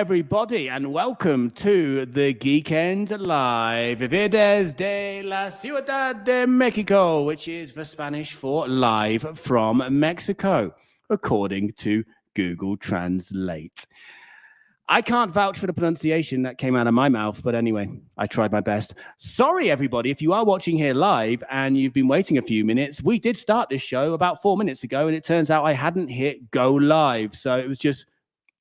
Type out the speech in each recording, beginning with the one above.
everybody, and welcome to the Geeknd Live desde la Ciudad de Mexico, which is the Spanish for live from Mexico, according to Google Translate. I can't vouch for the pronunciation that came out of my mouth, but anyway, I tried my best. Sorry, everybody, if you are watching here live and you've been waiting a few minutes, we did start this show about 4 minutes ago, and it turns out I hadn't hit go live, so it was just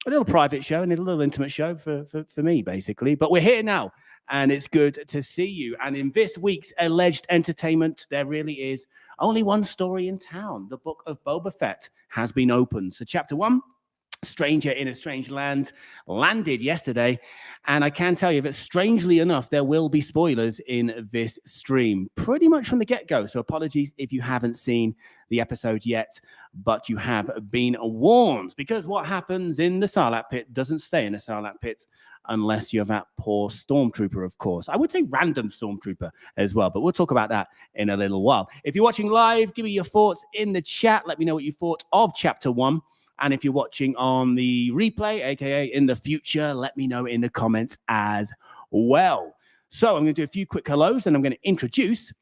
a little private show and a little intimate show for me, basically. But we're here now, and it's good to see you. And in this week's alleged entertainment, there really is only one story in town. The Book of Boba Fett has been opened. So chapter 1, Stranger in a Strange Land, landed yesterday. And I can tell you that, strangely enough, there will be spoilers in this stream pretty much from the get-go. So apologies if you haven't seen the episode yet, but you have been warned, because what happens in the Sarlacc pit doesn't stay in the Sarlacc pit unless you're that poor stormtrooper, of course. I would say random stormtrooper as well, but we'll talk about that in a little while. If you're watching live, give me your thoughts in the chat. Let me know what you thought of chapter 1. And if you're watching on the replay, aka in the future, let me know in the comments as well. So I'm going to do a few quick hellos, and I'm going to introduce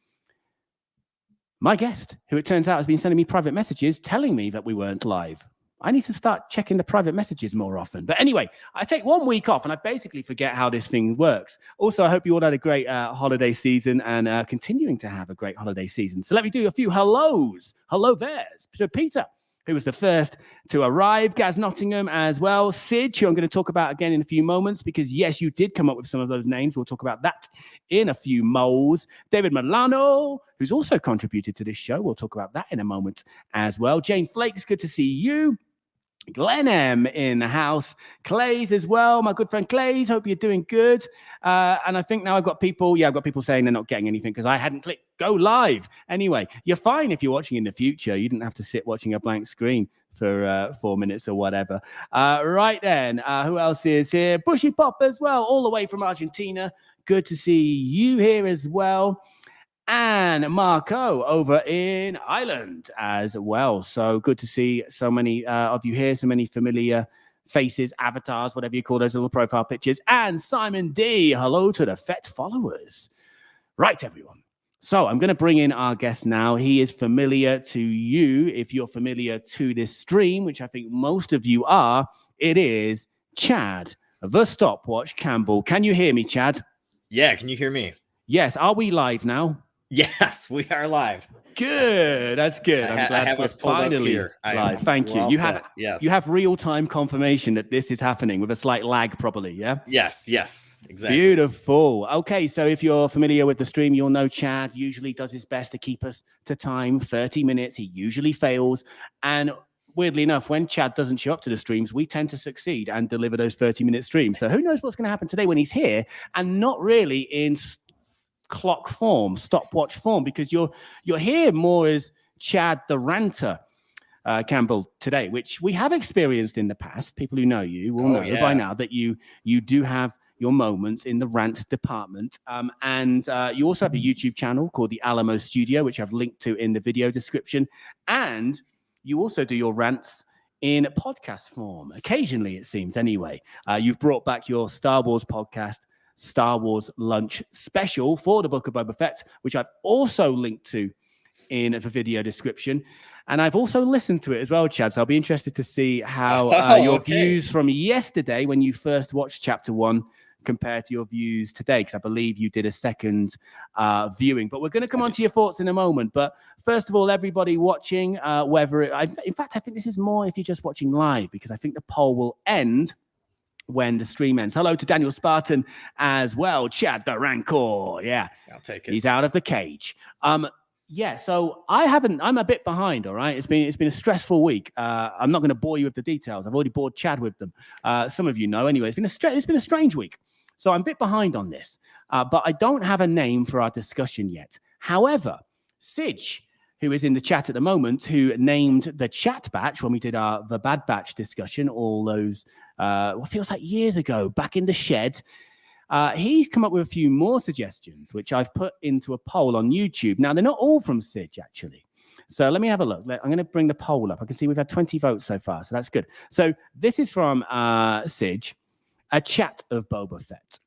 my guest, who it turns out has been sending me private messages telling me that we weren't live. I need to start checking the private messages more often. But anyway, I take 1 week off, and I basically forget how this thing works. Also, I hope you all had a great holiday season and continuing to have a great holiday season. So let me do a few hellos. Hello there. So Peter, who was the first to arrive, Gaz Nottingham as well, Sid, who I'm going to talk about again in a few moments, because yes, you did come up with some of those names. We'll talk about that in a few moles. David Milano, who's also contributed to this show. We'll talk about that in a moment as well. Jane Flakes, good to see you. Glenn M in the house. Clays as well, my good friend Clays. Hope you're doing good. And I think now I've got people saying they're not getting anything because I hadn't clicked go live. Anyway, you're fine if you're watching in the future. You didn't have to sit watching a blank screen for 4 minutes or whatever. Right then, who else is here? Bushy Pop as well, all the way from Argentina. Good to see you here as well. And Marco over in Ireland as well. So good to see so many of you here, so many familiar faces, avatars, whatever you call those little profile pictures. And Simon D, hello to the Fett followers. Right, everyone. So I'm going to bring in our guest now. He is familiar to you if you're familiar to this stream, which I think most of you are. It is Chad, the Stopwatch Campbell. Can you hear me, Chad? Yeah, can you hear me? Yes. Are we live now? Yes, we are live. Good. That's good. I'm glad we're finally live. Thank you. You have real-time confirmation that this is happening with a slight lag, probably, yeah? Yes, exactly. Beautiful. Okay, so if you're familiar with the stream, you'll know Chad usually does his best to keep us to time, 30 minutes. He usually fails. And weirdly enough, when Chad doesn't show up to the streams, we tend to succeed and deliver those 30-minute streams. So who knows what's going to happen today when he's here and not really in clock form, stopwatch form, because you're here more as Chad the Ranter Campbell today, which we have experienced in the past. People who know you will know by now that you do have your moments in the rant department. And you also have a YouTube channel called the Alamo Studio, which I've linked to in the video description. And you also do your rants in podcast form, occasionally, it seems, anyway. You've brought back your Star Wars podcast, Star Wars Lunch Special for the Book of Boba Fett, which I've also linked to in the video description. And I've also listened to it as well, Chad. So I'll be interested to see how your views from yesterday when you first watched chapter 1 compare to your views today, because I believe you did a second viewing. But we're going to come on to your thoughts in a moment. But first of all, everybody watching, in fact, I think this is more if you're just watching live, because I think the poll will end when the stream ends. Hello to Daniel Spartan as well. Chad the Rancor. Yeah. I'll take it. He's out of the cage. So I'm a bit behind, all right? It's been a stressful week. I'm not going to bore you with the details. I've already bored Chad with them. Some of you know anyway. It's been a strange week. So I'm a bit behind on this. But I don't have a name for our discussion yet. However, Sidge, who is in the chat at the moment, who named the chat batch when we did the Bad Batch discussion all those, what feels like years ago, back in the shed. He's come up with a few more suggestions, which I've put into a poll on YouTube. Now, they're not all from Sidge, actually. So let me have a look. I'm going to bring the poll up. I can see we've had 20 votes so far, so that's good. So this is from Sidge, a chat of Boba Fett.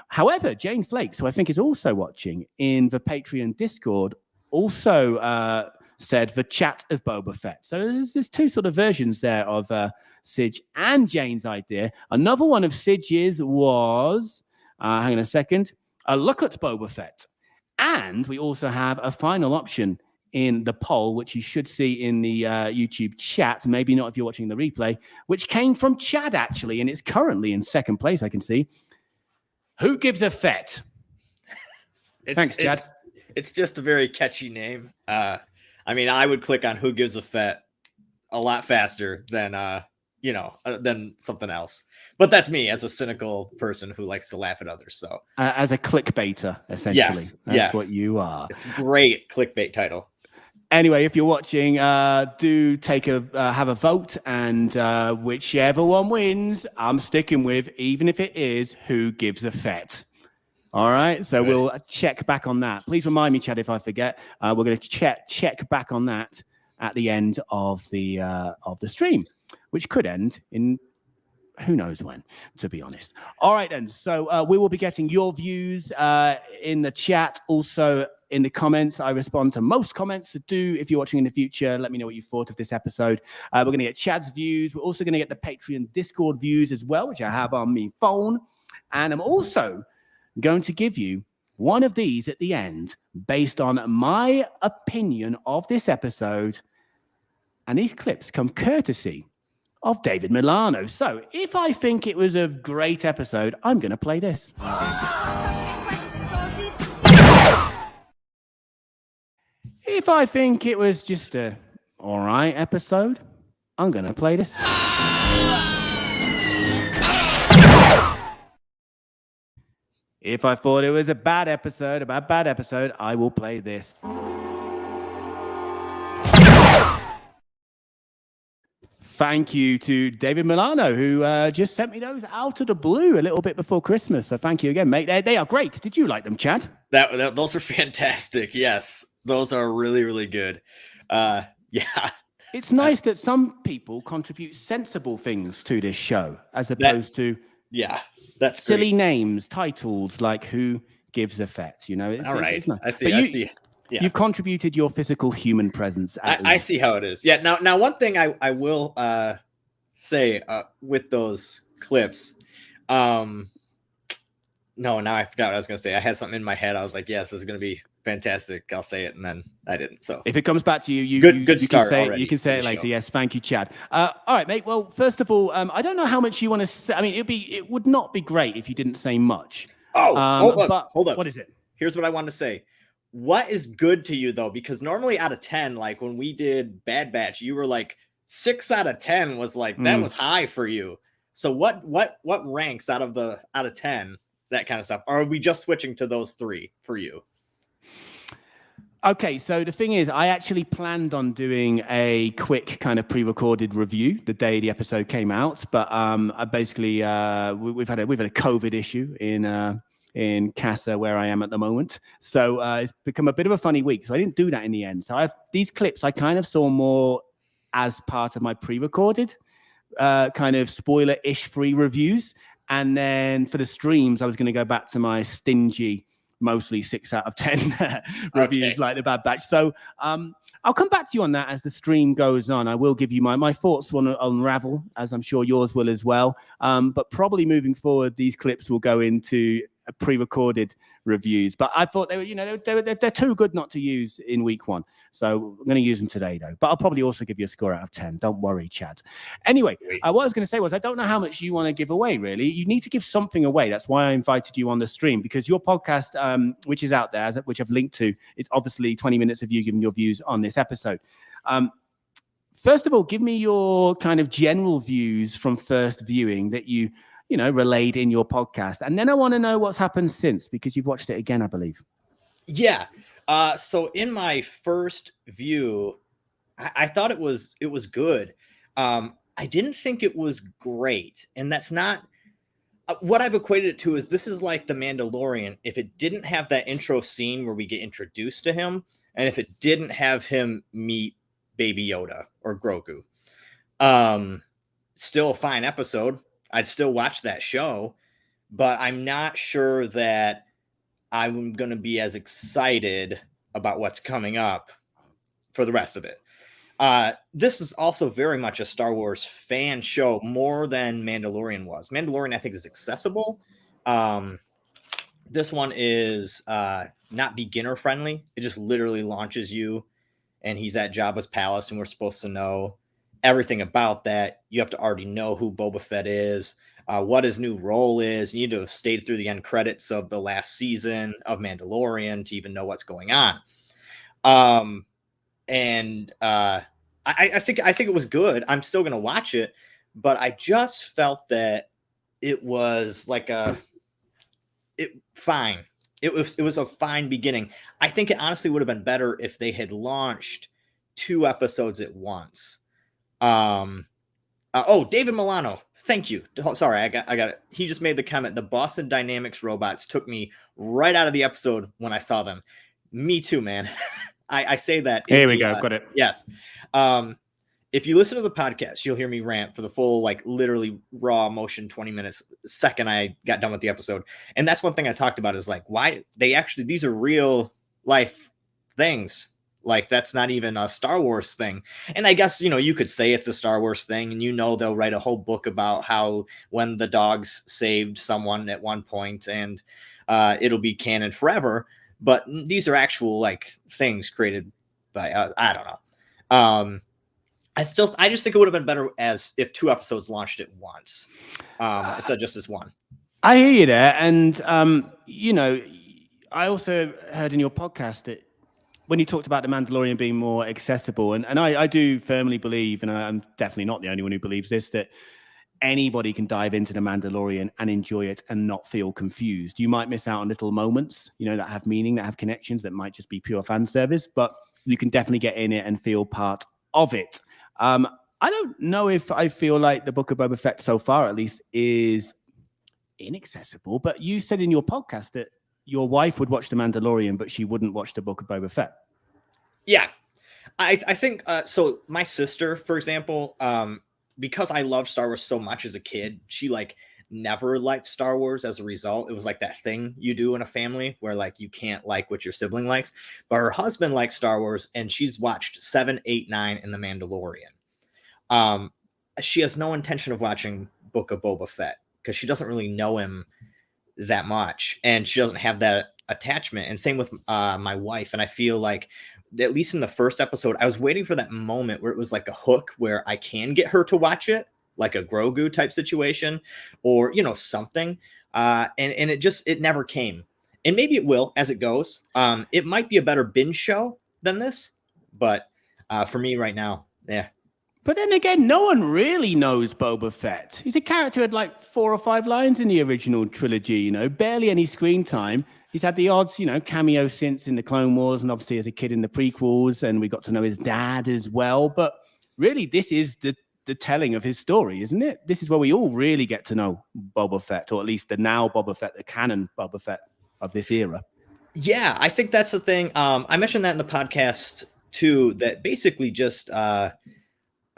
However, Jane Flakes, who I think is also watching in the Patreon Discord, also said the chat of Boba Fett. So there's two sort of versions there of Sidge and Jane's idea. Another one of Sidge's was, hang on a second, a look at Boba Fett. And we also have a final option in the poll, which you should see in the YouTube chat, maybe not if you're watching the replay, which came from Chad, actually, and it's currently in second place, I can see. Who gives a Fett? Thanks, Chad. It's just a very catchy name. I mean, I would click on Who Gives a Fett a lot faster than, than something else. But that's me as a cynical person who likes to laugh at others. So as a clickbaiter, essentially. Yes, that's what you are. It's a great clickbait title. Anyway, if you're watching, do take have a vote, and whichever one wins, I'm sticking with, even if it is Who Gives a Fett. All right, so we'll check back on that. Please remind me, Chad, if I forget. We're going to check back on that at the end of the stream, which could end in who knows when, to be honest. All right, then. So we will be getting your views in the chat, also in the comments. I respond to most comments. So do, if you're watching in the future, let me know what you thought of this episode. We're going to get Chad's views. We're also going to get the Patreon Discord views as well, which I have on my phone. And I'm also going to give you one of these at the end based on my opinion of this episode. And these clips come courtesy of David Milano. So if I think it was a great episode, I'm going to play this. If I think it was just a all right episode, I'm going to play this. If I thought it was a bad episode, I will play this. Thank you to David Milano, who just sent me those out of the blue a little bit before Christmas. So thank you again, mate. They are great. Did you like them, Chad? Those are fantastic. Yes, those are really, really good. Yeah. It's nice that some people contribute sensible things to this show, as opposed to that's silly great. Names, titles like Who Gives a Fett. You know, All right. It's nice. I see. Yeah. You've contributed your physical human presence. I see how it is. Yeah. Now, one thing I will say with those clips. No, now I forgot what I was going to say. I had something in my head. I was like, yes, this is going to be fantastic. I'll say it, and then I didn't. So if it comes back to you, good start you can say it later. Show. Yes, thank you, Chad. All right, mate. Well, first of all, I don't know how much you want to say. I mean, it would not be great if you didn't say much. Oh, hold up. What is it? Here's what I want to say. What is good to you though? Because normally out of 10, like when we did Bad Batch, you were like 6 out of 10 was like that was high for you. So what ranks out of 10, that kind of stuff? Or are we just switching to those 3 for you? Okay, so the thing is, I actually planned on doing a quick kind of pre-recorded review the day the episode came out, but I basically we've had a COVID issue in Casa where I am at the moment, so it's become a bit of a funny week. So I didn't do that in the end. So these clips I kind of saw more as part of my pre-recorded kind of spoiler-ish free reviews, and then for the streams I was going to go back to my stingy, mostly 6 out of 10 reviews like the Bad Batch. So I'll come back to you on that as the stream goes on. I will give you my thoughts on Unravel, as I'm sure yours will as well. But probably moving forward, these clips will go into pre-recorded reviews. But I thought they were, they're too good not to use in week 1. So I'm going to use them today, though. But I'll probably also give you a score out of 10. Don't worry, Chad. Anyway, what I was going to say was I don't know how much you want to give away, really. You need to give something away. That's why I invited you on the stream, because your podcast, which is out there, which I've linked to, it's obviously 20 minutes of you giving your views on this episode. First of all, give me your kind of general views from first viewing that you relayed in your podcast. And then I want to know what's happened since, because you've watched it again, I believe. Yeah. So in my first view, I thought it was good. I didn't think it was great. And that's not what I've equated it to. Is this is like The Mandalorian. If it didn't have that intro scene where we get introduced to him, and if it didn't have him meet Baby Yoda or Grogu, still a fine episode. I'd still watch that show, but I'm not sure that I'm going to be as excited about what's coming up for the rest of it. This is also very much a Star Wars fan show, more than Mandalorian was. Mandalorian, I think, is accessible. This one is not beginner friendly. It just literally launches you, and he's at Jabba's palace, and we're supposed to know everything about that. You have to already know who Boba Fett is, what his new role is. You need to have stayed through the end credits of the last season of Mandalorian to even know what's going on. I think it was good. I'm still gonna watch it, but I just felt that it was like fine. It was a fine beginning. I think it honestly would have been better if they had launched 2 episodes at once. David Milano, thank you. Sorry, I got it. He just made the comment. The Boston Dynamics robots took me right out of the episode when I saw them. Me too, man. I say that. Here we go. Got it. Yes. If you listen to the podcast, you'll hear me rant for the full, like, literally raw motion 20 minutes second I got done with the episode. And that's one thing I talked about is like, why these are real life things. Like, that's not even a Star Wars thing. And I guess, you could say it's a Star Wars thing, and they'll write a whole book about how when the dogs saved someone at one point, and it'll be canon forever. But these are actual, like, things created by I don't know. I just think it would have been better as if 2 episodes launched at once instead of just this one. I hear you there, and I also heard in your podcast that when you talked about The Mandalorian being more accessible, and I do firmly believe, and I'm definitely not the only one who believes this, that anybody can dive into The Mandalorian and enjoy it and not feel confused. You might miss out on little moments, that have meaning, that have connections, that might just be pure fan service, but you can definitely get in it and feel part of it. I don't know if I feel like the Book of Boba Fett so far, at least, is inaccessible, but you said in your podcast that your wife would watch The Mandalorian, but she wouldn't watch the Book of Boba Fett. Yeah. I think, so my sister, for example, because I loved Star Wars so much as a kid, she, like, never liked Star Wars as a result. It was like that thing you do in a family where, like, you can't like what your sibling likes. But her husband likes Star Wars, and she's watched 7, 8, 9 and The Mandalorian. She has no intention of watching Book of Boba Fett because she doesn't really know him that much, and she doesn't have that attachment. And same with my wife. And I feel like, at least in the first episode, I was waiting for that moment where it was like a hook where I can get her to watch it, like a Grogu type situation, or something. And it never came. And maybe it will as it goes. It might be a better binge show than this, but for me right now, yeah. But then again, no one really knows Boba Fett. He's a character who had like 4 or 5 lines in the original trilogy, barely any screen time. He's had the odds, cameo since in the Clone Wars, and obviously as a kid in the prequels, and we got to know his dad as well. But really, this is the telling of his story, isn't it? This is where we all really get to know Boba Fett, or at least the now Boba Fett, the canon Boba Fett of this era. Yeah, I think that's the thing. I mentioned that in the podcast too, that basically just, I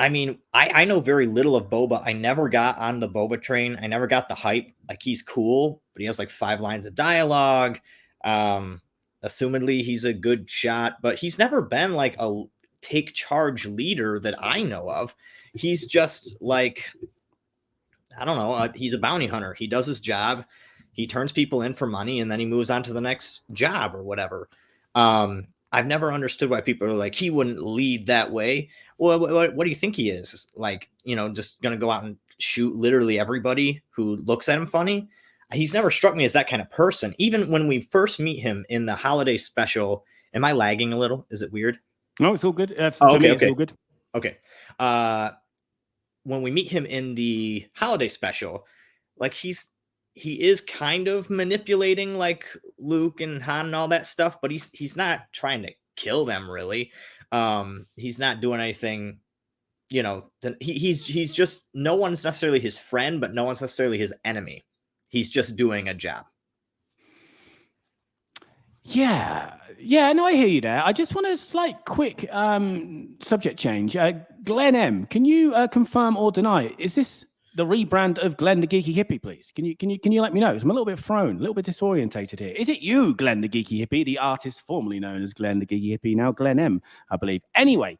know very little of Boba. I never got on the Boba train. I never got the hype. Like, he's cool, but he has like 5 lines of dialogue. Assumedly he's a good shot, but he's never been like a take charge leader that I know of. He's just like, I don't know. He's a bounty hunter. He does his job. He turns people in for money, and then he moves on to the next job or whatever. I've never understood why people are like, he wouldn't lead that way. Well, what do you think he is? Like, just going to go out and shoot literally everybody who looks at him funny? He's never struck me as that kind of person. Even when we first meet him in the holiday special, am I lagging a little? Is it weird? No, it's all good. Okay. It's all good. Okay. When we meet him in the holiday special, like, he is kind of manipulating like Luke and Han and all that stuff, but he's not trying to kill them really. He's not doing anything, he's just, no one's necessarily his friend, but no one's necessarily his enemy. He's just doing a job. Yeah, no, I hear you there. I just want a slight quick subject change. Glenn M, can you confirm or deny, is this the rebrand of Glenn the Geeky Hippie, please? Can you let me know? 'Cause I'm a little bit thrown, a little bit disorientated here. Is it you, Glenn the Geeky Hippie, the artist formerly known as Glenn the Geeky Hippie, now Glenn M, I believe? Anyway,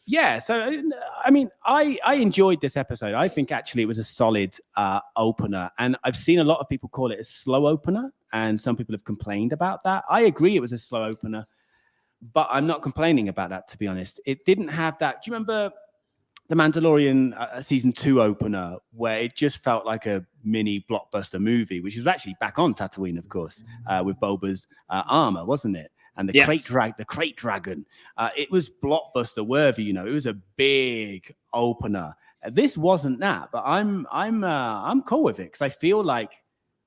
yeah. So I mean, I enjoyed this episode. I think actually it was a solid opener, and I've seen a lot of people call it a slow opener, and some people have complained about that. I agree it was a slow opener, but I'm not complaining about that, to be honest. It didn't have that. Do you remember The Mandalorian season 2 opener, where it just felt like a mini blockbuster movie, which was actually back on Tatooine, of course, with Boba's armor, wasn't it? And the crate dragon. It was blockbuster worthy, you know. It was a big opener. This wasn't that, but I'm cool with it because I feel like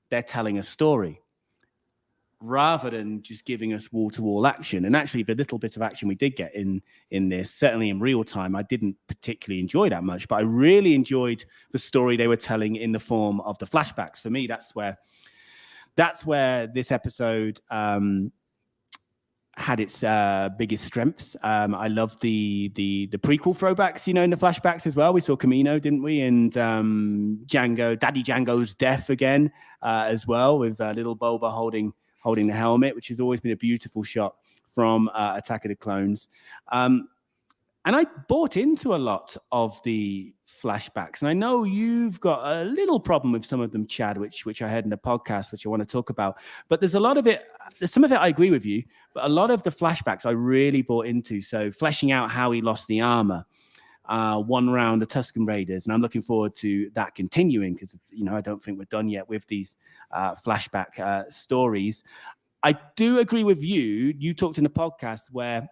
they're telling a story rather than just giving us wall-to-wall action. And actually, the little bit of action we did get in this, certainly in real time, I didn't particularly enjoy that much, but I really enjoyed the story they were telling in the form of the flashbacks. For me, that's where this episode had its biggest strengths. I love the prequel throwbacks, you know, in the flashbacks as well. We saw Camino, didn't we? And Daddy Django's death again as well, with little Boba holding the helmet, which has always been a beautiful shot from Attack of the Clones. And I bought into a lot of the flashbacks. And I know you've got a little problem with some of them, Chad, which I heard in the podcast, which I want to talk about. But there's some of it I agree with you, but a lot of the flashbacks I really bought into. So fleshing out how he lost the armor, one round the Tusken Raiders. And I'm looking forward to that continuing because, you know, I don't think we're done yet with these flashback stories. I do agree with you. You talked in the podcast where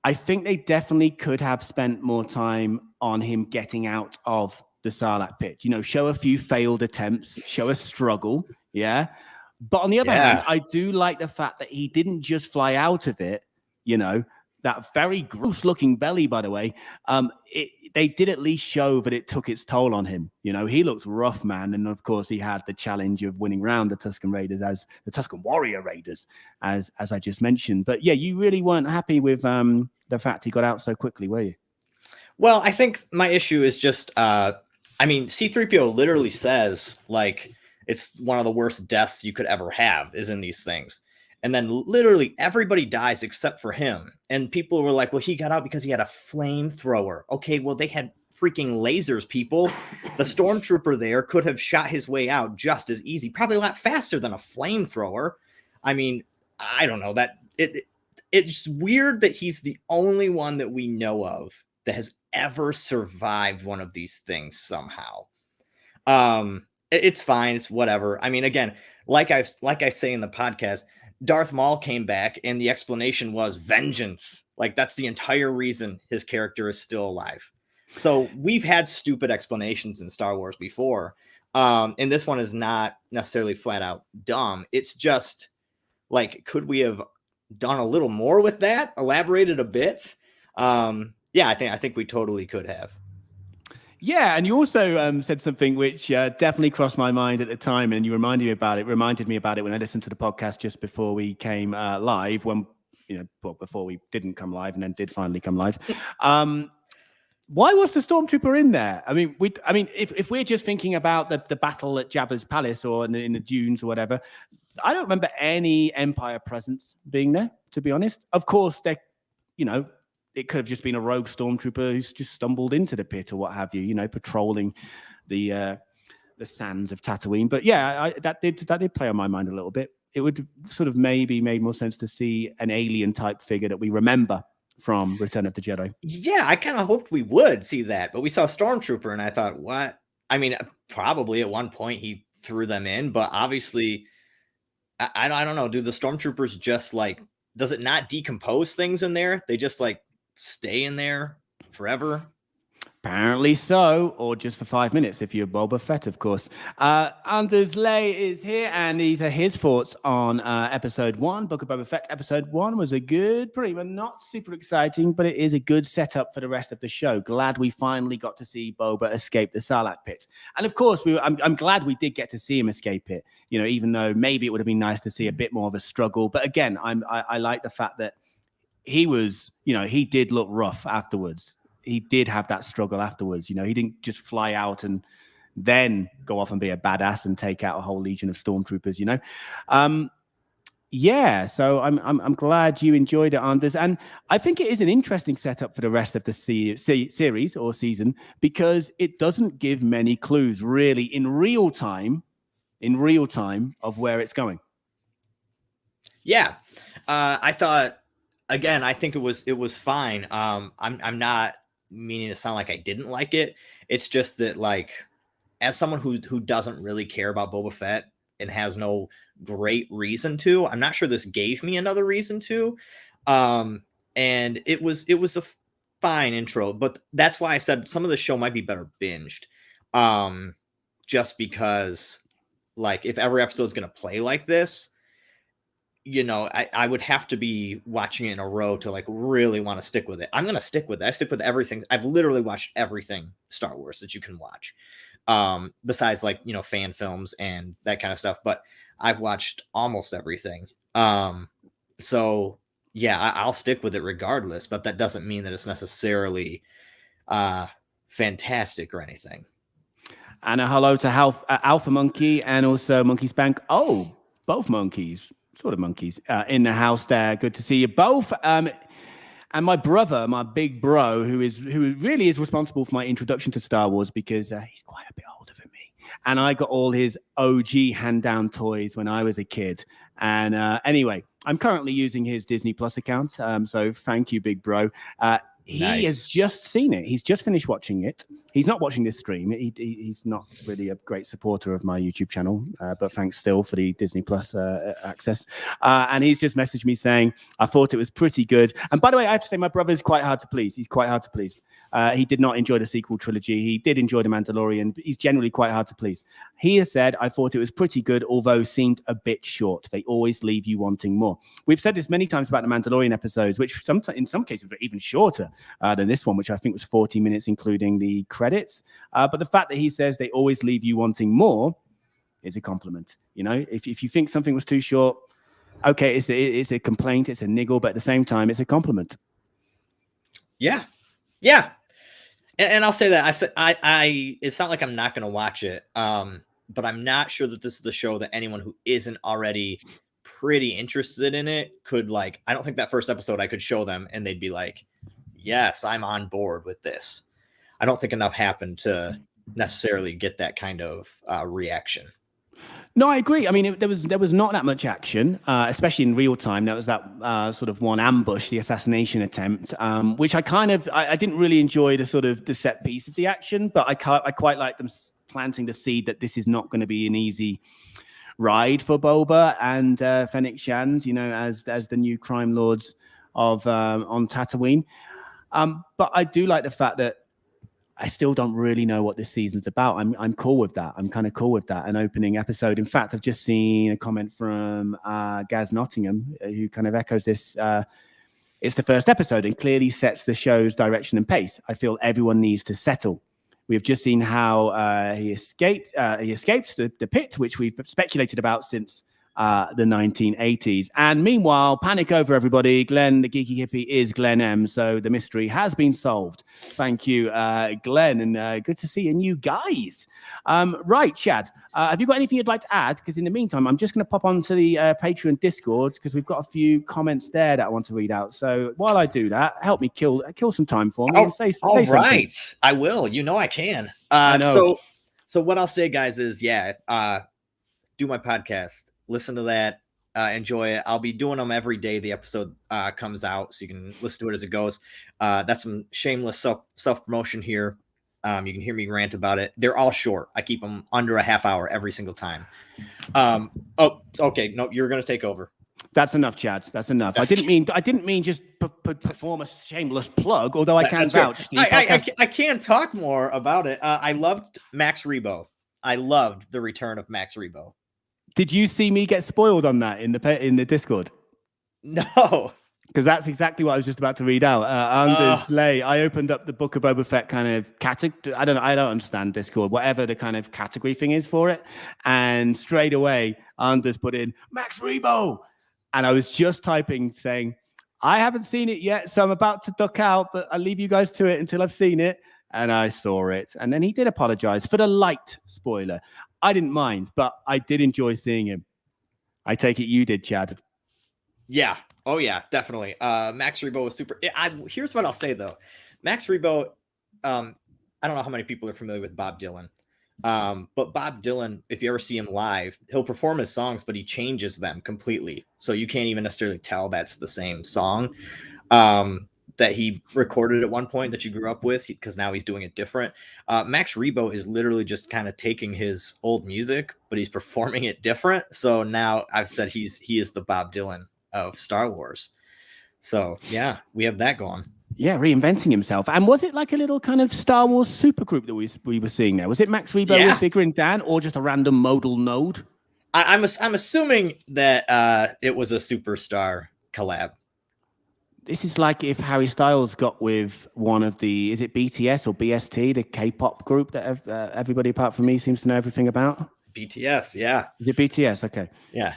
I think they definitely could have spent more time on him getting out of the Sarlacc pit. You know, show a few failed attempts, show a struggle, yeah? But on the other hand, I do like the fact that he didn't just fly out of it, you know, that very gross-looking belly, by the way. They did at least show that it took its toll on him. You know, he looked rough, man. And, of course, he had the challenge of winning round the Tusken Raiders as the Tusken Warrior Raiders, as I just mentioned. But, yeah, you really weren't happy with the fact he got out so quickly, were you? Well, I think my issue is just, I mean, C-3PO literally says, like, it's one of the worst deaths you could ever have is in these things. And then literally everybody dies except for him. And people were like, well, he got out because he had a flamethrower. Okay, well, they had freaking lasers, people. The stormtrooper there could have shot his way out just as easy, probably a lot faster than a flamethrower. I mean, I don't know. It's weird that he's the only one that we know of that has ever survived one of these things somehow. It's fine. It's whatever. I mean, again, like I say in the podcast, Darth Maul came back and the explanation was vengeance. Like that's the entire reason his character is still alive. So we've had stupid explanations in Star Wars before. And this one is not necessarily flat out dumb. It's just like, could we have done a little more with that? Elaborated a bit? Yeah, I think we totally could have. Yeah, and you also said something which definitely crossed my mind at the time, and you reminded me about it when I listened to the podcast just before we came live, before we didn't come live and then did finally come live. Why was the stormtrooper in there? I mean, if we're just thinking about the battle at Jabba's palace or in the dunes or whatever, I don't remember any Empire presence being there, to be honest. Of course, it could have just been a rogue stormtrooper who's just stumbled into the pit or what have you, you know, patrolling the sands of Tatooine. But yeah, that did play on my mind a little bit. It would sort of maybe made more sense to see an alien type figure that we remember from Return of the Jedi. Yeah, I kind of hoped we would see that, but we saw Stormtrooper and I thought, what? I mean, probably at one point he threw them in, but obviously, I don't know. Do the Stormtroopers just like, does it not decompose things in there? They just like stay in there forever? Apparently so, or just for 5 minutes if you're Boba Fett, of course. Anders Lay is here, and these are his thoughts on episode 1. Book of Boba Fett episode 1 was a good, pretty well not super exciting, but it is a good setup for the rest of the show. Glad we finally got to see Boba escape the Sarlacc pit. And of course, I'm glad we did get to see him escape it, you know, even though maybe it would have been nice to see a bit more of a struggle. But again, I like the fact that he was, you know, he did look rough afterwards. he did have that struggle afterwards. You know, he didn't just fly out and then go off and be a badass and take out a whole legion of stormtroopers. You know, yeah. So I'm glad you enjoyed it, Anders, and I think it is an interesting setup for the rest of the series or season because it doesn't give many clues really in real time of where it's going. Yeah, I thought. Again, I think it was fine. I'm not meaning to sound like I didn't like it. It's just that, like, as someone who doesn't really care about Boba Fett and has no great reason to, I'm not sure this gave me another reason to. And it was a fine intro, but that's why I said some of the show might be better binged. Just because, like, if every episode is going to play like this, you know, I would have to be watching it in a row to like really want to stick with it. I'm going to stick with it. I stick with everything. I've literally watched everything Star Wars that you can watch. Besides, like, you know, fan films and that kind of stuff, but I've watched almost everything. So yeah, I'll stick with it regardless, but that doesn't mean that it's necessarily fantastic or anything. And a hello to Alpha Monkey and also Monkey Spank. Oh, both monkeys. Sort of monkeys in the house there. Good to see you both. And my brother, my big bro, who really is responsible for my introduction to Star Wars because he's quite a bit older than me. And I got all his OG hand-down toys when I was a kid. And anyway, I'm currently using his Disney Plus account. So thank you, big bro. He has just seen it. He's just finished watching it. He's not watching this stream. He's not really a great supporter of my YouTube channel, but thanks still for the Disney Plus access. And he's just messaged me saying, I thought it was pretty good. And by the way, I have to say my brother's quite hard to please. He's quite hard to please. He did not enjoy the sequel trilogy. He did enjoy The Mandalorian, but he's generally quite hard to please. He has said, I thought it was pretty good, although seemed a bit short. They always leave you wanting more. We've said this many times about the Mandalorian episodes, which in some cases were even shorter than this one, which I think was 40 minutes, including the credits. But the fact that he says they always leave you wanting more is a compliment. You know, if you think something was too short, okay, it's a complaint, it's a niggle, but at the same time, it's a compliment. Yeah. And I'll say that I it's not like I'm not going to watch it. But I'm not sure that this is the show that anyone who isn't already pretty interested in it could, like, I don't think that first episode I could show them and they'd be like, yes, I'm on board with this. I don't think enough happened to necessarily get that kind of reaction. No, I agree. I mean, there was not that much action, especially in real time. There was that sort of one ambush, the assassination attempt, which I didn't really enjoy the set piece of the action, but I quite like them planting the seed that this is not going to be an easy ride for Boba and Fennec Shand, you know, as the new crime lords of on Tatooine. But I do like the fact that I still don't really know what this season's about. I'm cool with that. I'm kind of cool with that. An opening episode. In fact, I've just seen a comment from Gaz Nottingham who kind of echoes this. It's the first episode and clearly sets the show's direction and pace. I feel everyone needs to settle. We have just seen how he escaped the pit, which we've speculated about since the 1980s. And meanwhile, panic over, everybody. Glenn, the geeky hippie, is Glenn M. So the mystery has been solved. Thank you, Glenn, and good to see you new guys. Right, Chad, have you got anything you'd like to add? Because in the meantime, I'm just going to pop onto the Patreon Discord because we've got a few comments there that I want to read out. So while I do that, help me kill some time for me. Oh, and say all something. right. I will. You know I can. I know. So what I'll say, guys, is do my podcast. Listen to that. Enjoy it. I'll be doing them every day the episode comes out, so you can listen to it as it goes. That's some shameless self-promotion here. You can hear me rant about it. They're all short. I keep them under a half hour every single time. Oh, okay. No, you're going to take over. That's enough, Chad. That's enough. I didn't mean just perform a shameless plug, although I can vouch. I can talk more about it. I loved Max Rebo. I loved the return of Max Rebo. Did you see me get spoiled on that in the Discord? No. Because that's exactly what I was just about to read out. Anders Slay, I opened up the Book of Boba Fett kind of category. I don't understand Discord, whatever the kind of category thing is for it. And straight away, Anders put in Max Rebo. And I was just typing saying, I haven't seen it yet, so I'm about to duck out, but I'll leave you guys to it until I've seen it. And I saw it. And then he did apologize for the light spoiler. I didn't mind, but I did enjoy seeing him. I take it you did, Chad. Yeah. Oh, yeah, definitely. Max Rebo was super. Here's what I'll say, though. Max Rebo, I don't know how many people are familiar with Bob Dylan. But Bob Dylan, if you ever see him live, he'll perform his songs, but he changes them completely. So you can't even necessarily tell that's the same song that he recorded at one point that you grew up with, because now he's doing it different. Max Rebo is literally just kind of taking his old music, but he's performing it different. So now I've said he is the Bob Dylan of Star Wars. So yeah, we have that going. Yeah, reinventing himself. And was it like a little kind of Star Wars supergroup that we were seeing there? Was it Max Rebo with Vigor and Dan, or just a random modal node? I'm assuming that it was a superstar collab. This is like if Harry Styles got with one of the, is it BTS or BST, the K-pop group that everybody apart from me seems to know everything about? BTS, yeah. Is it BTS? Okay. Yeah.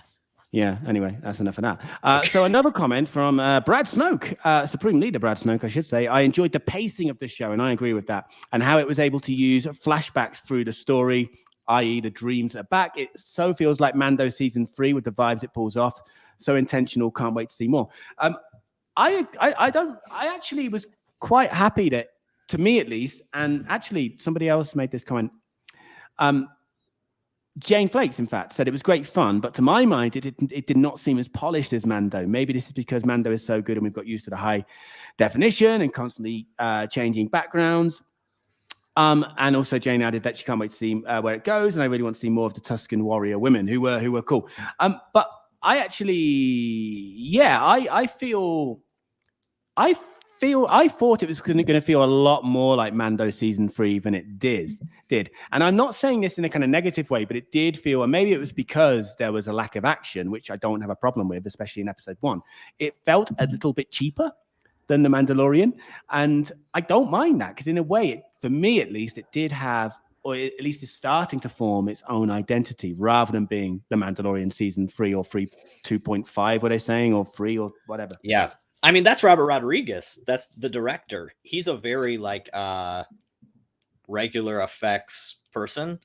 Yeah, anyway, that's enough of that. So another comment from Brad Snoke, Supreme Leader Brad Snoke, I should say. I enjoyed the pacing of the show, and I agree with that, and how it was able to use flashbacks through the story, i.e. the dreams are back. It so feels like Mando Season 3 with the vibes it pulls off. So intentional, can't wait to see more. I actually was quite happy that, to me at least, and actually somebody else made this comment, Jane Flakes, in fact, said it was great fun, but to my mind, it did not seem as polished as Mando. Maybe this is because Mando is so good and we've got used to the high definition and constantly changing backgrounds. And also Jane added that she can't wait to see where it goes, and I really want to see more of the Tusken warrior women who were cool. But I actually, I thought it was going to feel a lot more like Mando Season 3 than it did. And I'm not saying this in a kind of negative way, but it did feel, and maybe it was because there was a lack of action, which I don't have a problem with, especially in episode 1. It felt a little bit cheaper than The Mandalorian. And I don't mind that, because in a way, for me at least, it did have, or at least is starting to form its own identity, rather than being The Mandalorian Season 3 or 3 2.5, what they're saying, or 3 or whatever. Yeah. I mean, that's Robert Rodriguez. That's the director. He's a very regular effects person.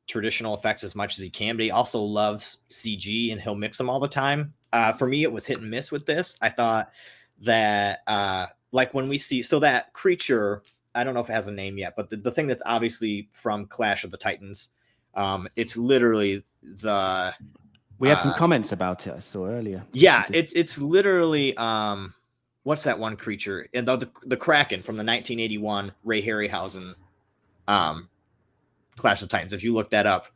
Traditional effects as much as he can, but he also loves CG and he'll mix them all the time. For me, it was hit and miss with this. I thought that like when we see, so that creature, I don't know if it has a name yet, but the thing that's obviously from Clash of the Titans, it's literally the... We had some comments about it, I saw earlier. Yeah, it's literally what's that one creature? And the Kraken from the 1981 Ray Harryhausen Clash of Titans. If you look that up,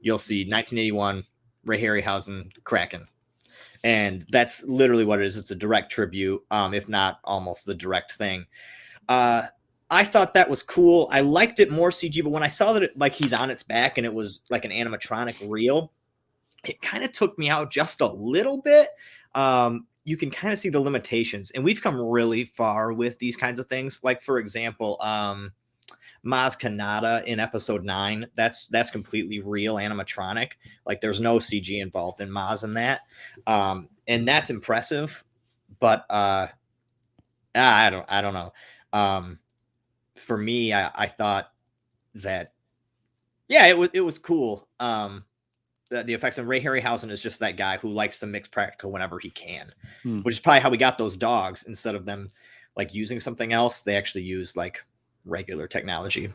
you'll see 1981 Ray Harryhausen Kraken. And that's literally what it is. It's a direct tribute, if not almost the direct thing. I thought that was cool. I liked it more CG, but when I saw that he's on its back and it was like an animatronic reel, it kind of took me out just a little bit. You can kind of see the limitations, and we've come really far with these kinds of things. Like, for example, Maz Kanata in episode 9, that's completely real animatronic. Like, there's no CG involved in Maz in that. And that's impressive, but I don't know. For me, I thought that, yeah, it was cool. The effects, and Ray Harryhausen is just that guy who likes to mix practical whenever he can, which is probably how we got those dogs. Instead of them like using something else, they actually use like regular technology.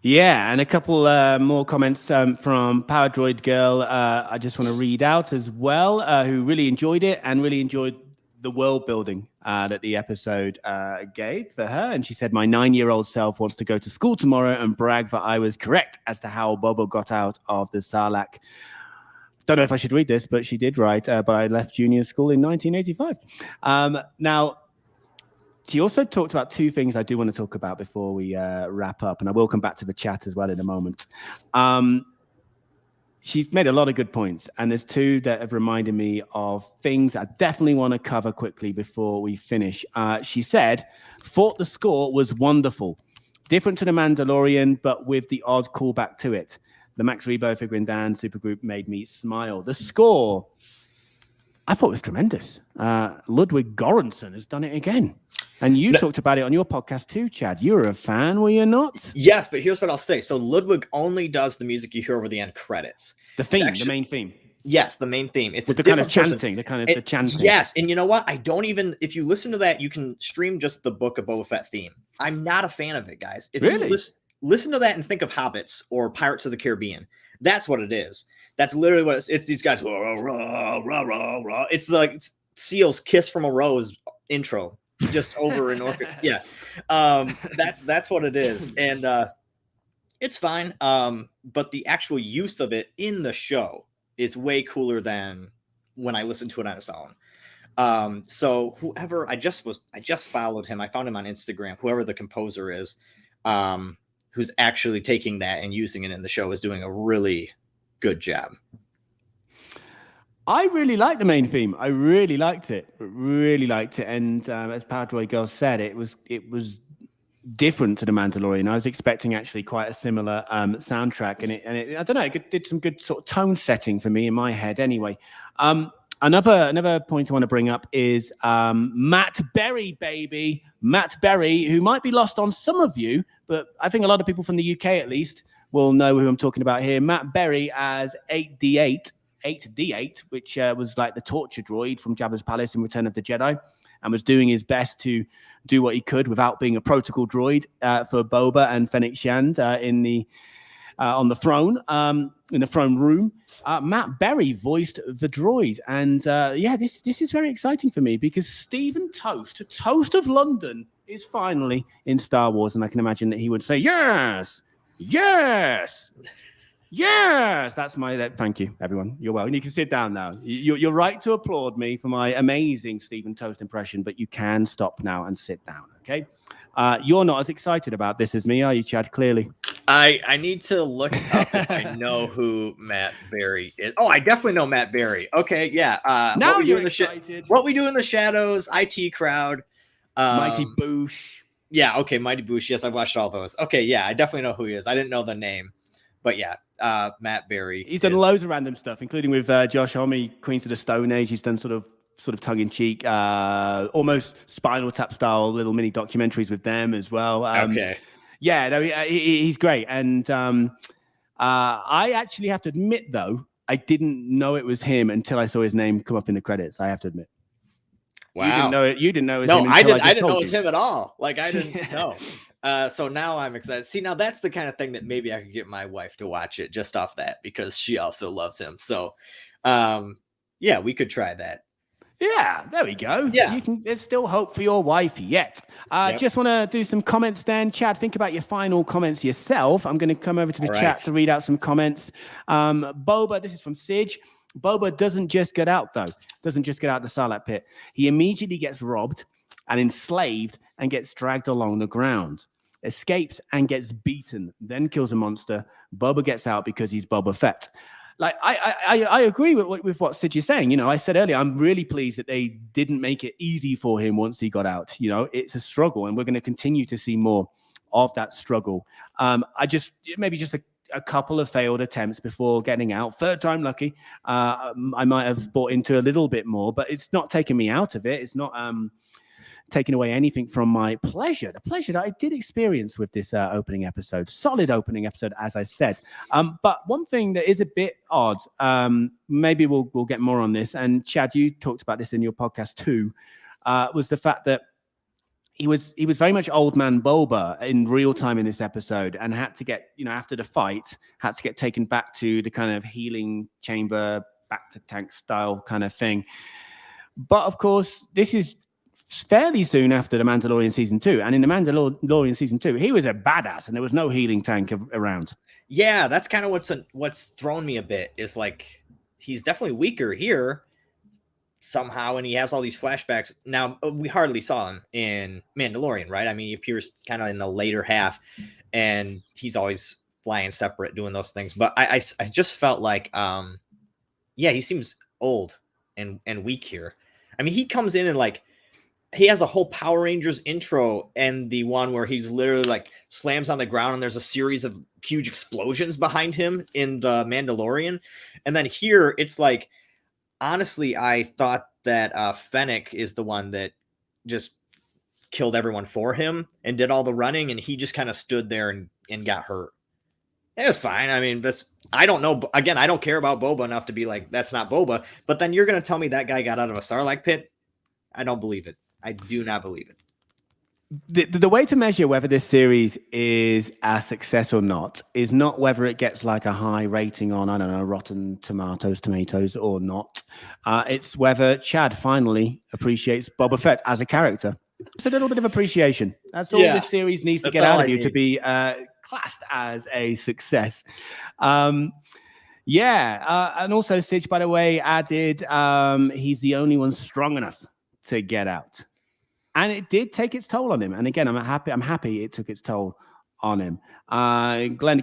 Yeah, and a couple more comments from Power Droid Girl. I just want to read out as well, who really enjoyed it and really enjoyed the world building that the episode gave for her. And she said, my 9-year-old self wants to go to school tomorrow and brag that I was correct as to how Boba got out of the Sarlacc. Don't know if I should read this, but she did write, but I left junior school in 1985. Now, she also talked about 2 things I do want to talk about before we wrap up, and I will come back to the chat as well in a moment. She's made a lot of good points, and there's 2 that have reminded me of things I definitely want to cover quickly before we finish. She said, thought the score was wonderful. Different to The Mandalorian, but with the odd callback to it. The Max Rebo, Figure and Dan supergroup made me smile. The score I thought it was tremendous. Ludwig Göransson has done it again. And you talked about it on your podcast too, Chad. You were a fan, were you not? Yes, but here's what I'll say. So Ludwig only does the music you hear over the end credits. The theme, the main theme. Yes, the main theme. It's with a the kind of different chanting, person. the chanting. Yes, and you know what? I don't even, if you listen to that, you can stream just the Book of Boba Fett theme. I'm not a fan of it, guys. If really? you listen to that and think of Hobbits or Pirates of the Caribbean, that's what it is. That's literally what it's these guys. Rah, rah, rah, rah, rah. It's like Seal's "Kiss from a Rose" intro, just over an orchestra. Yeah, that's what it is, and it's fine. But the actual use of it in the show is way cooler than when I listened to it on its own. So whoever I just followed him. I found him on Instagram. Whoever the composer is, who's actually taking that and using it in the show, is doing a really good job. I really liked the main theme. I really liked it. And as Powdroy Girl said, it was different to The Mandalorian. I was expecting actually quite a similar soundtrack, and it I don't know, it did some good sort of tone setting for me in my head anyway. Another point I want to bring up is Matt Berry, baby. Matt Berry, who might be lost on some of you, but I think a lot of people from the UK at least will know who I'm talking about here. Matt Berry as 8D8, which was like the torture droid from Jabba's palace in Return of the Jedi, and was doing his best to do what he could without being a protocol droid for Boba and Fennec Shand on the throne, in the throne room. Matt Berry voiced the droid, and this is very exciting for me because Stephen Toast of London, is finally in Star Wars, and I can imagine that he would say yes. That's thank you, everyone. You're welcome. You can sit down now. You're right to applaud me for my amazing Stephen Toast impression, but you can stop now and sit down, okay? You're not as excited about this as me, are you, Chad? Clearly. I need to look up if I know who Matt Berry is. Oh, I definitely know Matt Berry. Okay, yeah. Now you're excited. What We Do in the Shadows, IT Crowd. Mighty Boosh. Yeah, okay, Mighty Boosh. Yes, I've watched all those. Okay, yeah, I definitely know who he is. I didn't know the name. But yeah, Matt Berry. He's done loads of random stuff, including with Josh Homme, Queens of the Stone Age. He's done sort of tongue-in-cheek, almost Spinal Tap style little mini documentaries with them as well. Okay. Yeah, no, he's great. And I actually have to admit, though, I didn't know it was him until I saw his name come up in the credits. I have to admit. Wow. You didn't know it was him. No, I didn't know it was him at all. Like, I didn't know. So now I'm excited. See, now that's the kind of thing that maybe I could get my wife to watch it just off that, because she also loves him. So, yeah, we could try that. Yeah, there we go. Yeah. There's still hope for your wife yet. Yep. Just want to do some comments then. Chad, think about your final comments yourself. I'm going to come over to the chat to read out some comments. Boba, this is from Sige. Boba doesn't just get out, though. Doesn't just get out the Sarlacc pit. He immediately gets robbed and enslaved and gets dragged along the ground. Escapes and gets beaten, then kills a monster. Boba gets out because he's Boba Fett. Like, I agree with what Sid is saying. You know, I said earlier, I'm really pleased that they didn't make it easy for him once he got out. You know, it's a struggle, and we're going to continue to see more of that struggle. Maybe just a couple of failed attempts before getting out. Third time lucky. I might have bought into a little bit more, but it's not taking me out of it. It's not taking away anything from my pleasure. The pleasure that I did experience with this opening episode. Solid opening episode, as I said. But one thing that is a bit odd, maybe we'll get more on this, and Chad, you talked about this in your podcast too, was the fact that he was very much old man Boba in real time in this episode, and had to get, after the fight, had to get taken back to the kind of healing chamber, back to tank style kind of thing. But of course, this is fairly soon after The Mandalorian Season 2. And in The Mandalorian Season 2, he was a badass and there was no healing tank around. Yeah, that's kind of what's thrown me a bit, is like, he's definitely weaker here somehow, and he has all these flashbacks. Now, we hardly saw him in Mandalorian, right? I mean, he appears kind of in the later half, and he's always flying separate, doing those things. But I just felt like, he seems old and weak here. I mean, he comes in and like, he has a whole Power Rangers intro, and the one where he's literally like slams on the ground and there's a series of huge explosions behind him in the Mandalorian. And then here it's like honestly, I thought that Fennec is the one that just killed everyone for him and did all the running, and he just kind of stood there and got hurt. It was fine. I mean, I don't know. Again, I don't care about Boba enough to be like, that's not Boba. But then you're going to tell me that guy got out of a Sarlacc pit? I don't believe it. I do not believe it. The way to measure whether this series is a success or not is not whether it gets like a high rating on, I don't know, Rotten Tomatoes or not. It's whether Chad finally appreciates Boba Fett as a character. It's a little bit of appreciation. That's all this series needs to get out of you to be classed as a success. And also Stitch, by the way, added he's the only one strong enough to get out. And it did take its toll on him. And again, I'm happy it took its toll on him. Glenn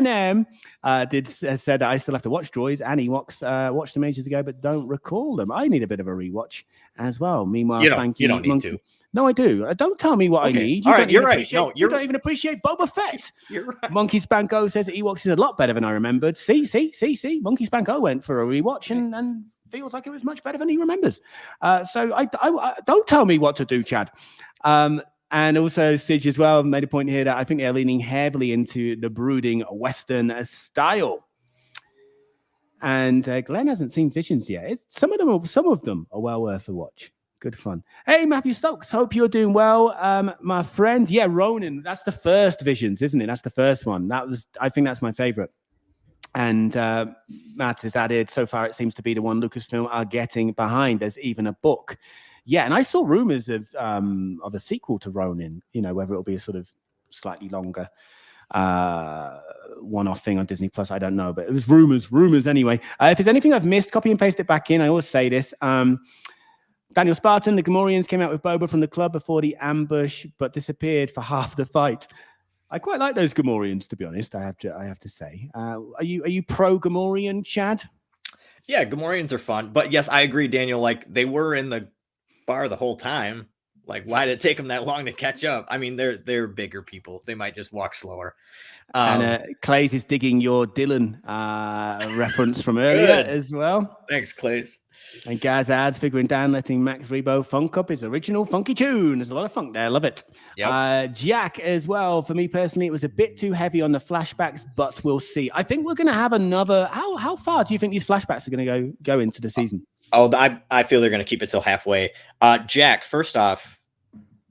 M said that I still have to watch Droids and Ewoks. Watched them ages ago, but don't recall them. I need a bit of a rewatch as well. Meanwhile, you don't need to. No, I do. Don't tell me what I need. You're right. No, you don't even appreciate Boba Fett. You're right. Monkey Spanko says that Ewoks is a lot better than I remembered. See. Monkey Spanko went for a rewatch and feels like it was much better than he remembers. So I don't tell me what to do, Chad. And also Sidge as well made a point here that I think they're leaning heavily into the brooding Western style. And Glenn hasn't seen Visions yet. Some of them are well worth a watch. Good fun. Hey, Matthew Stokes, hope you're doing well, my friend. Yeah, Ronin, that's the first Visions, isn't it? That's the first one. I think that's my favorite. And Matt has added, so far it seems to be the one Lucasfilm are getting behind. There's even a book. Yeah, and I saw rumors of a sequel to Ronin, whether it'll be a sort of slightly longer one-off thing on Disney Plus. I don't know, but it was rumors anyway. If there's anything I've missed, copy and paste it back in. I always say this. Daniel Spartan, the Gamorreans came out with Boba from the club before the ambush, but disappeared for half the fight. I quite like those Gamorreans, to be honest. I have to say. Are you pro Gamorrean, Chad? Yeah, Gamorreans are fun, but yes, I agree, Daniel. Like they were in the bar the whole time. Like, why did it take them that long to catch up? I mean, they're bigger people. They might just walk slower. And Clays is digging your Dylan reference from earlier as well. Thanks, Clays. And Gaz adds, figuring down, letting Max Rebo funk up his original funky tune. There's a lot of funk there. Love it. Yep. Jack as well. For me personally, it was a bit too heavy on the flashbacks, but we'll see. I think we're going to have another. How far do you think these flashbacks are going to go into the season? I feel they're going to keep it till halfway. Jack, first off,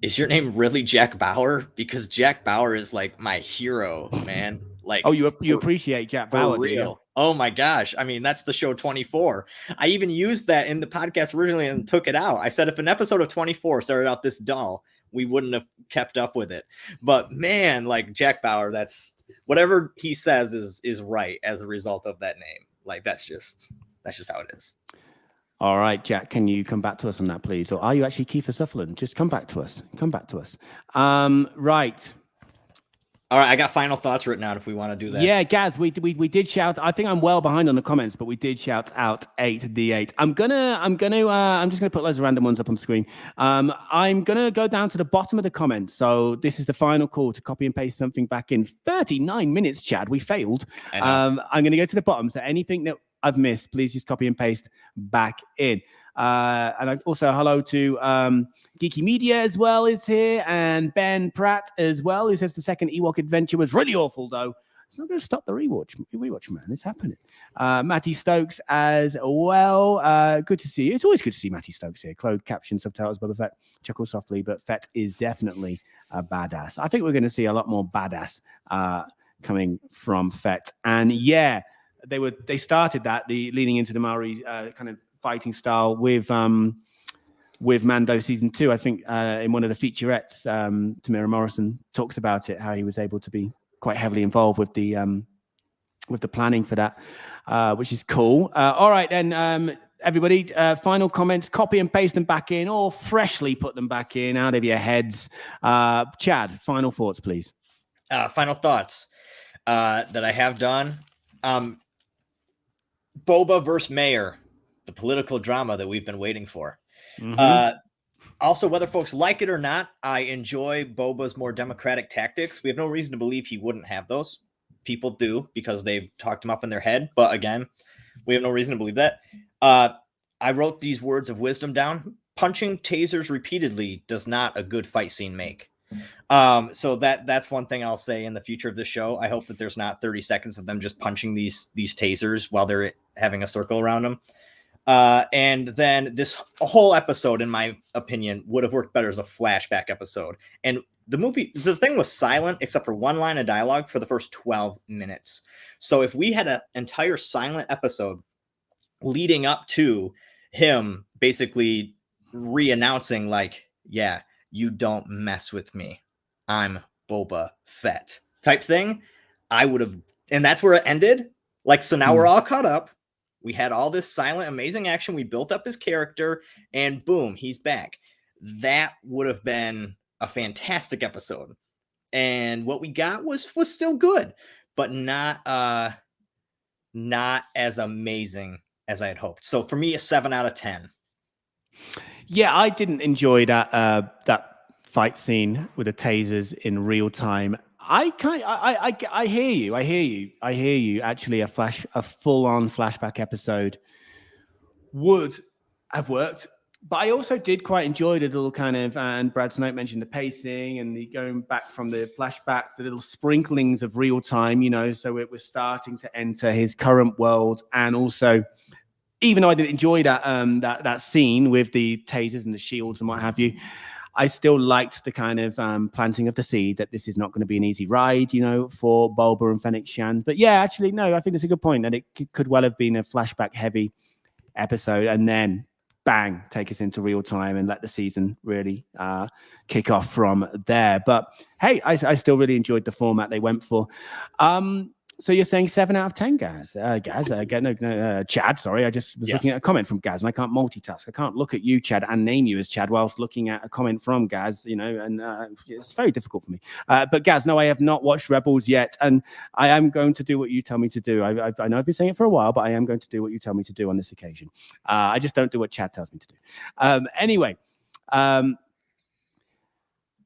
is your name really Jack Bauer? Because Jack Bauer is like my hero, man. Like, you appreciate Jack Bauer, for real? Oh my gosh! I mean, that's the show 24. I even used that in the podcast originally and took it out. I said if an episode of 24 started out this dull, we wouldn't have kept up with it. But man, like Jack Bauer, that's whatever he says is right as a result of that name. Like that's just how it is. All right, Jack, can you come back to us on that, please? Or are you actually Kiefer Sutherland? Just come back to us. Right. All right, I got final thoughts written out if we want to do that. Yeah, Gaz, we did shout. I think I'm well behind on the comments, but we did shout out 8D8. I'm just gonna put loads of random ones up on screen. I'm gonna go down to the bottom of the comments. So this is the final call to copy and paste something back in 39 minutes, Chad. We failed. I'm gonna go to the bottom. So anything that I've missed, please just copy and paste back in. And also hello to Geeky Media as well is here, and Ben Pratt as well, who says the second Ewok adventure was really awful though. It's not going to stop the rewatch, man. It's happening. Matty Stokes as well. Good to see you. It's always good to see Matty Stokes here. Closed caption subtitles, Boba Fett. Chuckle softly, but Fett is definitely a badass. I think we're going to see a lot more badass coming from Fett. And yeah, they started that the leaning into the Maori kind of fighting style with Mando season 2. I think in one of the featurettes, Tamira Morrison talks about it, how he was able to be quite heavily involved with the planning for that, which is cool. All right, then, everybody, final comments, copy and paste them back in, or freshly put them back in out of your heads. Chad, final thoughts, please. Final thoughts that I have done. Boba versus Mayor, the political drama that we've been waiting for. Mm-hmm. Also, whether folks like it or not, I enjoy Boba's more democratic tactics. We have no reason to believe he wouldn't have those. People do because they've talked him up in their head. But again, we have no reason to believe that. I wrote these words of wisdom down. Punching tasers repeatedly does not a good fight scene make. So that's one thing I'll say in the future of the show. I hope that there's not 30 seconds of them just punching these tasers while they're having a circle around them. And then this whole episode, in my opinion, would have worked better as a flashback episode. And the thing was silent except for one line of dialogue for the first 12 minutes. So if we had an entire silent episode leading up to him basically re-announcing, like, yeah, you don't mess with me, I'm Boba Fett type thing, I would have, and that's where it ended. Like, so now we're all caught up. We had all this silent, amazing action. We built up his character, and boom, he's back. That would have been a fantastic episode. And what we got was still good, but not as amazing as I had hoped. So for me, a 7 out of 10. Yeah, I didn't enjoy that fight scene with the tasers in real time. I hear you. Actually, a full-on flashback episode would have worked. But I also did quite enjoy the little kind of, and Brad Snoke mentioned the pacing and the going back from the flashbacks, the little sprinklings of real time, so it was starting to enter his current world. And also, even though I did enjoy that scene with the tasers and the shields and what have you, I still liked the kind of planting of the seed that this is not going to be an easy ride, for Boba and Fennec Shand. But yeah, actually, no, I think it's a good point that it could well have been a flashback heavy episode and then bang, take us into real time and let the season really kick off from there. But hey, I still really enjoyed the format they went for. So you're saying 7 out of 10, Gaz? Chad, sorry. I just was looking at a comment from Gaz, and I can't multitask. I can't look at you, Chad, and name you as Chad whilst looking at a comment from Gaz, and it's very difficult for me. But Gaz, no, I have not watched Rebels yet, and I am going to do what you tell me to do. I know I've been saying it for a while, but I am going to do what you tell me to do on this occasion. I just don't do what Chad tells me to do. Anyway,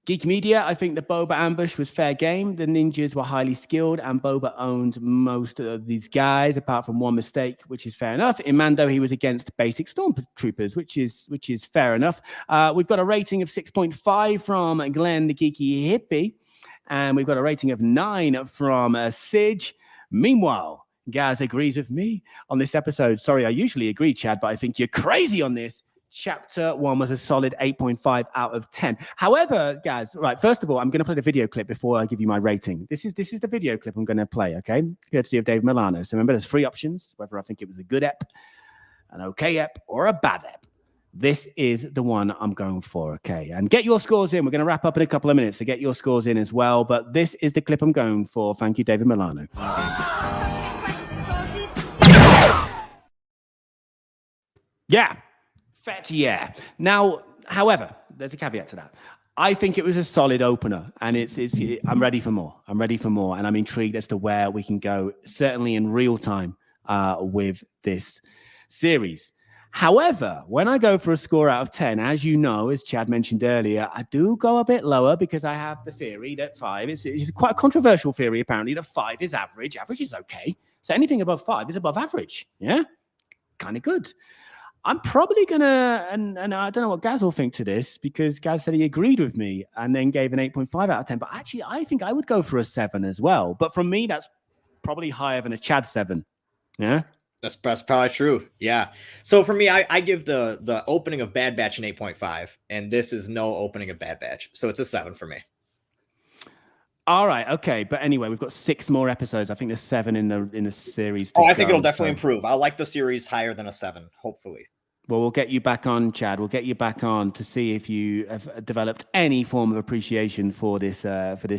Geek Media, I think the Boba ambush was fair game. The ninjas were highly skilled, and Boba owned most of these guys, apart from one mistake, which is fair enough. In Mando, he was against basic stormtroopers, which is fair enough. We've got a rating of 6.5 from Glenn, the Geeky Hippie, and we've got a rating of 9 from Sidge. Meanwhile, Gaz agrees with me on this episode. Sorry, I usually agree, Chad, but I think you're crazy on this. Chapter 1 was a solid 8.5 out of 10. However, guys, right, first of all, I'm going to play the video clip before I give you my rating. This is the video clip I'm going to play, okay? Courtesy of Dave Milano. So remember, there's 3 options, whether I think it was a good ep, an okay ep, or a bad ep. This is the one I'm going for, okay? And get your scores in. We're going to wrap up in a couple of minutes, so get your scores in as well. But this is the clip I'm going for. Thank you, David Milano. Yeah. Fett, yeah. Now, however, there's a caveat to that. I think it was a solid opener, and I'm ready for more. I'm ready for more, and I'm intrigued as to where we can go, certainly in real time, with this series. However, when I go for a score out of 10, as you know, as Chad mentioned earlier, I do go a bit lower because I have the theory that 5 it's quite a controversial theory, apparently, that 5 is average. Average is okay. So anything above 5 is above average. Yeah? Kind of good. I'm probably gonna, and I don't know what Gaz will think to this, because Gaz said he agreed with me and then gave an 8.5 out of 10. But actually, I think I would go for a 7 as well. But from me, that's probably higher than a Chad 7. Yeah, that's probably true. Yeah. So for me, I give the opening of Bad Batch an 8.5, and this is no opening of Bad Batch, so it's a 7 for me. All right, okay, but anyway, we've got 6 more episodes. I think there's 7 in the series. I think it'll definitely improve. I'll like the series higher than a 7, hopefully. Well, we'll get you back on, Chad. We'll get you back on to see if you have developed any form of appreciation for this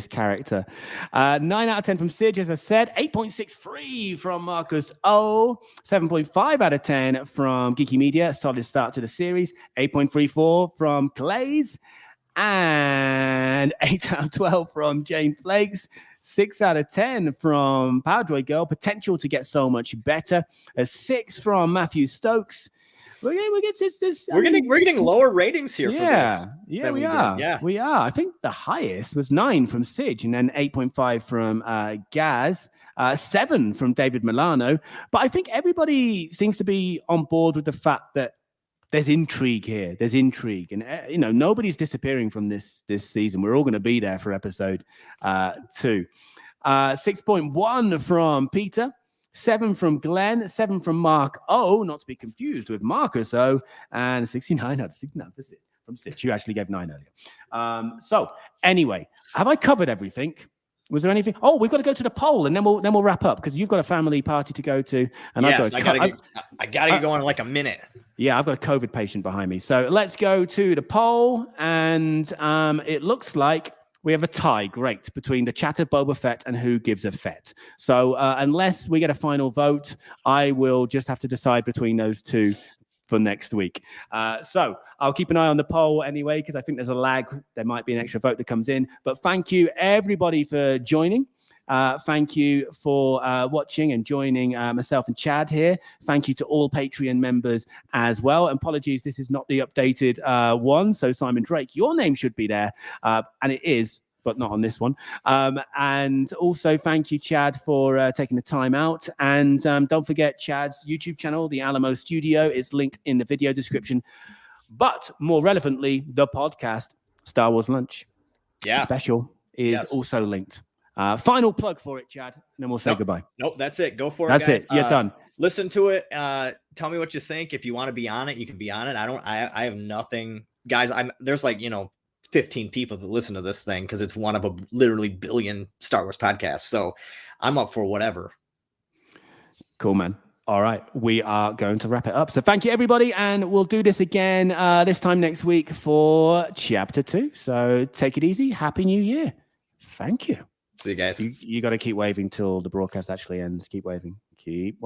character. 9 out of 10 from Sidge, as I said. 8.63 from Marcus O. 7.5 out of 10 from Geeky Media. Solid start to the series. 8.34 from Clays. And 8 out of 12 from Jane Flakes. 6 out of 10 from Powerdroid Girl. Potential to get so much better. A 6 from Matthew Stokes. We're getting lower ratings here for this. Yeah, we are. Yeah, we are. I think the highest was 9 from Sidge, and then 8.5 from Gaz, 7 from David Milano. But I think everybody seems to be on board with the fact that there's intrigue here. There's intrigue, and nobody's disappearing from this season. We're all going to be there for episode 2. 6.1 from Peter. 7 from Glenn, 7 from Mark O, not to be confused with Marcus O, and 69 out of 69 from Sitch. You actually gave 9 earlier. So anyway, have I covered everything? Was there anything? Oh, we've got to go to the poll, and then we'll wrap up because you've got a family party to go to, and yes, I gotta get going in like a minute. Yeah, I've got a COVID patient behind me. So let's go to the poll, and it looks like we have a tie, great, between the chat of Boba Fett and Who Gives a Fett. So unless we get a final vote, I will just have to decide between those two for next week. So I'll keep an eye on the poll anyway, because I think there's a lag. There might be an extra vote that comes in. But thank you, everybody, for joining. Thank you for watching and joining myself and Chad here. Thank you to all Patreon members as well. And apologies, this is not the updated one. So Simon Drake, your name should be there. And it is, but not on this one. And also thank you, Chad, for taking the time out. And don't forget Chad's YouTube channel, the Alamo Studio, is linked in the video description. But more relevantly, the podcast, Star Wars Lunch special, is also linked. Final plug for it, Chad, and then we'll say goodbye. Nope, that's it. Go for it, guys. That's it. You're done. Listen to it. Tell me what you think. If you want to be on it, you can be on it. I have nothing. Guys, there's 15 people that listen to this thing because it's one of a literally billion Star Wars podcasts. So I'm up for whatever. Cool, man. All right, we are going to wrap it up. So thank you, everybody, and we'll do this again this time next week for Chapter 2. So take it easy. Happy New Year. Thank you. See you guys. You got to keep waving till the broadcast actually ends. Keep waving. Keep waving.